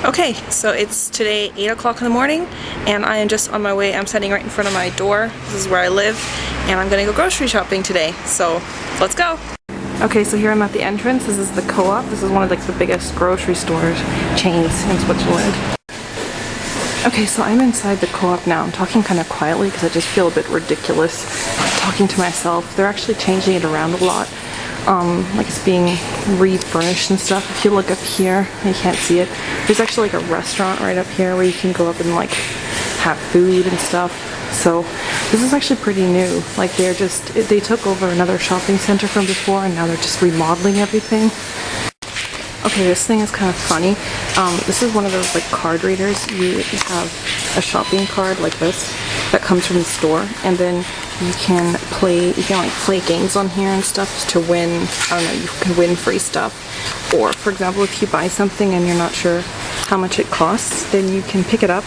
Okay, so it's today 8 o'clock in the morning and I am just on my way. I'm standing right in front of my door. This is where I live and I'm gonna go grocery shopping today. So let's go. Okay, so here I'm at the entrance. This is the Co-op. This is one of like the biggest grocery store chains in Switzerland. Okay, so I'm inside the Co-op now. I'm talking kind of quietly because I just feel a bit ridiculous talking to myself. They're actually changing it around a lot. Like it's being refurnished and stuff. If you look up here, you can't see it. There's actually like a restaurant right up here where you can go up and like have food and stuff. So this is actually pretty new. Like they took over another shopping center from before and now they're just remodeling everything. Okay, this thing is kind of funny. This is one of those like card readers. You have a shopping card like this that comes from the store, and then you can like play games on here and stuff to win. I don't know, you can win free stuff. Or for example, if you buy something and you're not sure how much it costs, then you can pick it up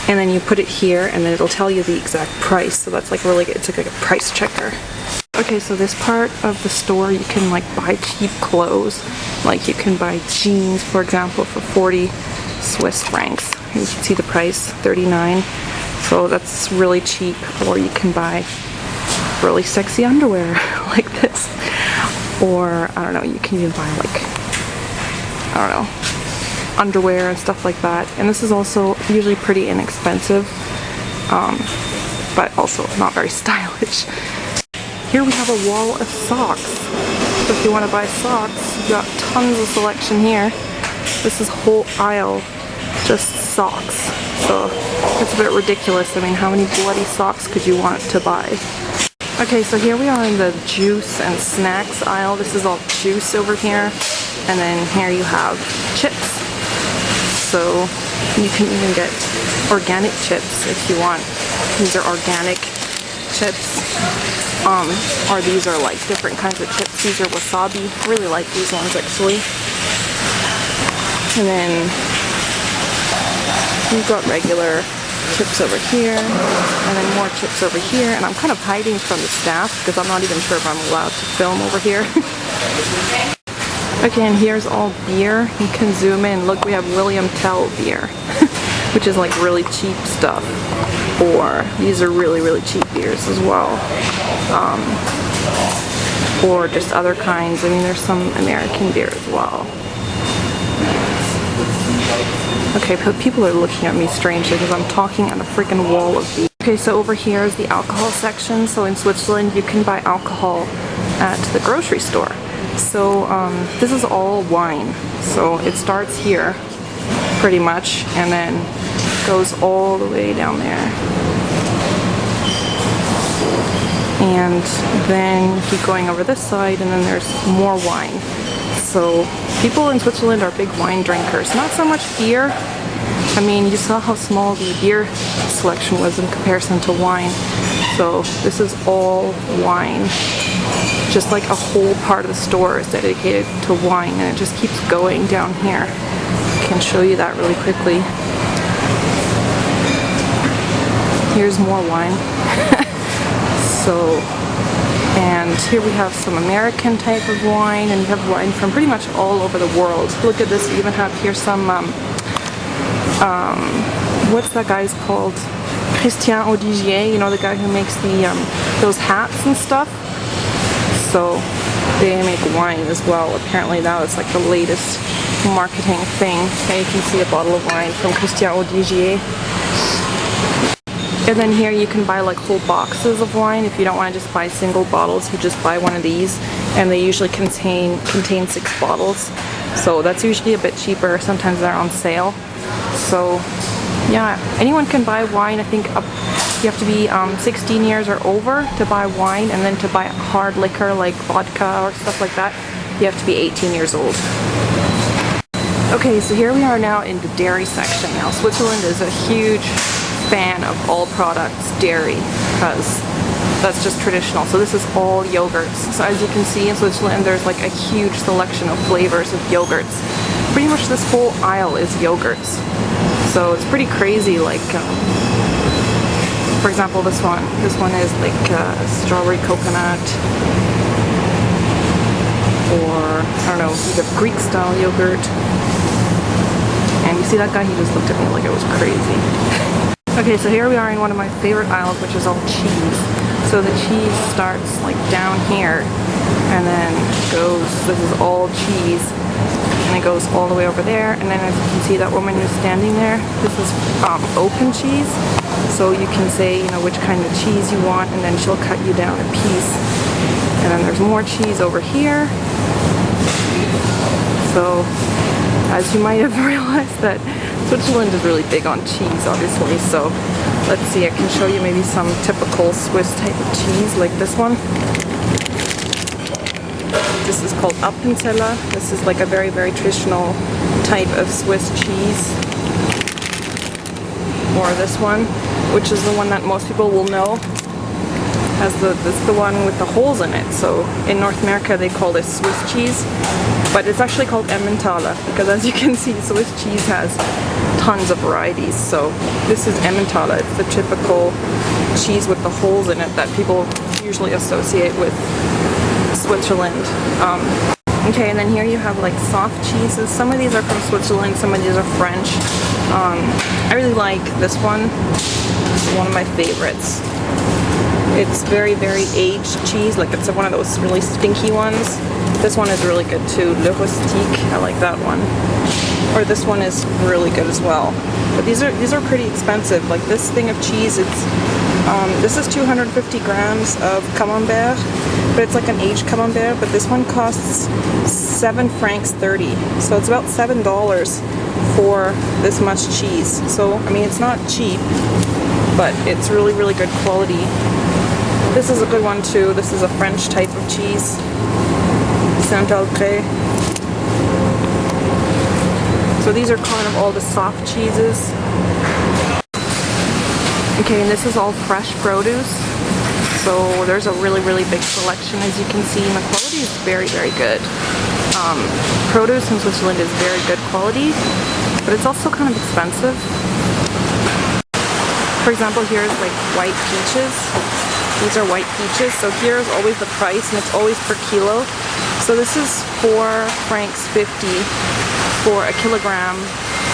and then you put it here and then it'll tell you the exact price. So that's like really good. It's like a price checker. Okay, so this part of the store you can like buy cheap clothes. Like you can buy jeans, for example, for 40 Swiss francs. You can see the price, 39. So that's really cheap. Or you can buy really sexy underwear like this. Or, I don't know, you can even buy like, I don't know, underwear and stuff like that. And this is also usually pretty inexpensive, but also not very stylish. Here we have a wall of socks. So if you want to buy socks, you've got tons of selection here. This is whole aisle, just socks. So it's a bit ridiculous. I mean, how many bloody socks could you want to buy? Okay, so here we are in the juice and snacks aisle. This is all juice over here. And then here you have chips. So you can even get organic chips if you want. These are organic chips. Or these are like different kinds of chips. These are wasabi. I really like these ones actually. And then we've got regular chips over here, and then more chips over here. And I'm kind of hiding from the staff because I'm not even sure if I'm allowed to film over here. Okay, and here's all beer. You can zoom in. Look, we have William Tell beer, which is like really cheap stuff. Or these are really, really cheap beers as well. Or just other kinds. I mean, there's some American beer as well. Okay, but people are looking at me strangely because I'm talking at a freaking wall of beer. Okay, so over here is the alcohol section. So in Switzerland, you can buy alcohol at the grocery store. So this is all wine. So it starts here, pretty much, and then goes all the way down there. And then keep going over this side, and then there's more wine. So people in Switzerland are big wine drinkers. Not so much beer. I mean, you saw how small the beer selection was in comparison to wine. So this is all wine. Just like a whole part of the store is dedicated to wine, and it just keeps going down here. I can show you that really quickly. Here's more wine. So, and here we have some American type of wine, and we have wine from pretty much all over the world. Look at this, we even have here some, what's that guy's called? Christian Audigier, you know, the guy who makes the, those hats and stuff. So, they make wine as well. Apparently that was like the latest marketing thing. And you can see a bottle of wine from Christian Audigier. And then here you can buy like whole boxes of wine. If you don't want to just buy single bottles, you just buy one of these, and they usually contain 6 bottles. So that's usually a bit cheaper. Sometimes they're on sale. So yeah, anyone can buy wine. I think you have to be 16 years or over to buy wine, and then to buy hard liquor like vodka or stuff like that, you have to be 18 years old. Okay, so here we are now in the dairy section. Now Switzerland is a huge fan of all products dairy, because that's just traditional. So this is all yogurts. So as you can see in Switzerland, there's like a huge selection of flavors of yogurts. Pretty much this whole aisle is yogurts. So it's pretty crazy. Like for example, this one is like strawberry coconut, or I don't know, you have Greek style yogurt. And you See that guy? He just looked at me like it was crazy. Okay, so here we are in one of my favorite aisles, which is all cheese. So the cheese starts like down here and then goes, this is all cheese, and it goes all the way over there. And then as you can see, that woman who's standing there, this is open cheese. So you can say, you know, which kind of cheese you want, and then she'll cut you down a piece. And then there's more cheese over here. So as you might have realized, that Switzerland is really big on cheese, obviously. So let's see, I can show you maybe some typical Swiss type of cheese, like this one. This is called Appenzeller. This is like a very, very traditional type of Swiss cheese. Or this one, which is the one that most people will know. This is the one with the holes in it. So in North America they call this Swiss cheese, but it's actually called Emmentaler because, as you can see, Swiss cheese has tons of varieties. So this is Emmentaler. It's the typical cheese with the holes in it that people usually associate with Switzerland. Okay, and then here you have like soft cheeses. Some of these are from Switzerland, some of these are French. I really like this one. It's one of my favorites. It's very, very aged cheese, like it's one of those really stinky ones. This one is really good too, Le Rustique, I like that one. Or this one is really good as well. But these are pretty expensive. Like this thing of cheese, this is 250 grams of camembert, but it's like an aged camembert, but this one costs 7 francs 30. So it's about $7 for this much cheese. So, I mean, it's not cheap, but it's really, really good quality. This is a good one too. This is a French type of cheese, Saint-Alcré. So these are kind of all the soft cheeses. Okay, and this is all fresh produce. So there's a really, really big selection, as you can see, and the quality is very, very good. Produce in Switzerland is very good quality, but it's also kind of expensive. For example, here's like white peaches. These are white peaches, so here's always the price, and it's always per kilo. So this is 4 francs 50 for a kilogram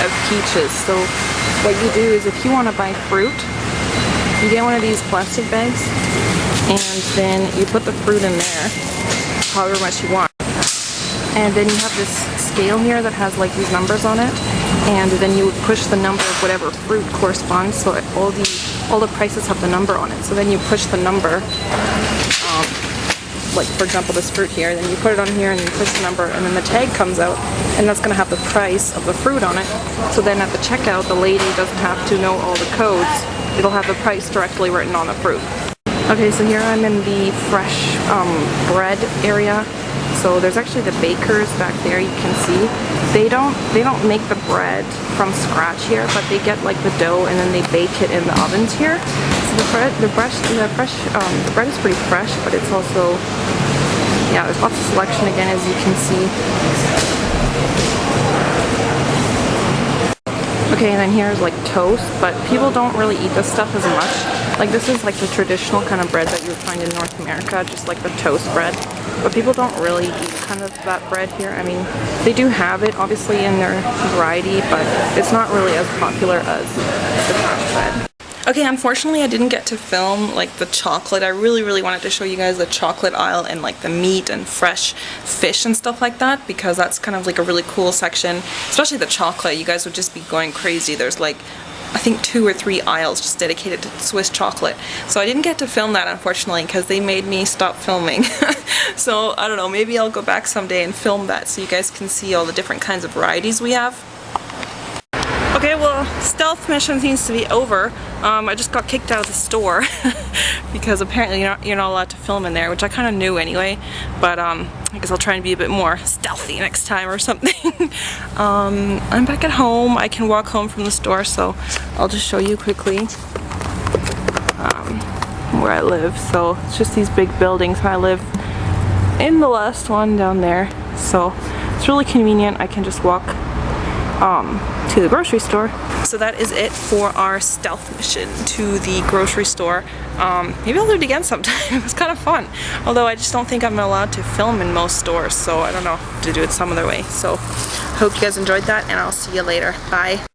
of peaches. So what you do is, if you want to buy fruit, you get one of these plastic bags, and then you put the fruit in there, however much you want. And then you have this scale here that has like these numbers on it, and then you would push the number of whatever fruit corresponds, so all the prices have the number on it. So then you push the number, like for example this fruit here, then you put it on here and you push the number, and then the tag comes out, and that's going to have the price of the fruit on it. So then at the checkout, the lady doesn't have to know all the codes. It'll have the price directly written on the fruit. Okay, so here I'm in the fresh bread area. So there's actually the bakers back there, you can see. They don't make the bread from scratch here, but they get like the dough and then they bake it in the ovens here. So the bread is pretty fresh, but it's also, yeah, there's lots of selection again, as you can see. Okay, and then here's like toast, but people don't really eat this stuff as much. Like this is like the traditional kind of bread that you would find in North America, just like the toast bread. But people don't really eat kind of that bread here. I mean, they do have it obviously in their variety, but it's not really as popular as the fresh bread. Okay, unfortunately I didn't get to film like the chocolate. I really, really wanted to show you guys the chocolate aisle and like the meat and fresh fish and stuff like that, because that's kind of like a really cool section. Especially the chocolate, you guys would just be going crazy. There's like, I think 2 or 3 aisles just dedicated to Swiss chocolate. So I didn't get to film that, unfortunately, because they made me stop filming. So I don't know, maybe I'll go back someday and film that so you guys can see all the different kinds of varieties we have. Okay, well, stealth mission seems to be over. I just got kicked out of the store because apparently you're not allowed to film in there, which I kind of knew anyway, but I guess I'll try and be a bit more stealthy next time or something. I'm back at home. I can walk home from the store, so I'll just show you quickly where I live. So it's just these big buildings. I live in the last one down there, so it's really convenient. I can just walk to the grocery store. So that is it for our stealth mission to the grocery store. Maybe I'll do it again sometime. It was kind of fun. Although I just don't think I'm allowed to film in most stores, so I don't know, to do it some other way. So I hope you guys enjoyed that, and I'll see you later. Bye.